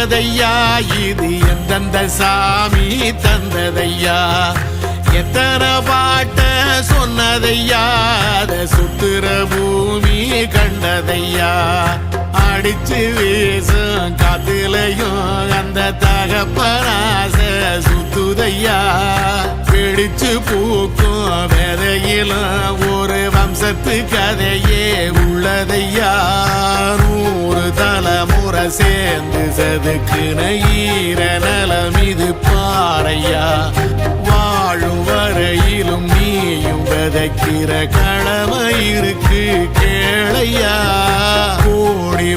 வந்ததையா இது எந்தெந்த சாமி தந்ததையா எத்தனை பாட்ட சொன்னதையா அத சுத்துற பூமி கண்டதையா அடிச்சு வீசும் காத்துலையும் அந்த தகப்பனாச சுத்துதையா பிடிச்சு பூக்கும் விதையிலும் ஒரு வம்சத்து கதையே உள்ளதையா 100 தலைமுறை சேர்ந்து சதுக்குன ஈர நலம் இது பாறையா வாழும் வரையிலும் நீயும் விதைக்கிற கடமை இருக்கு கேளையா கோடி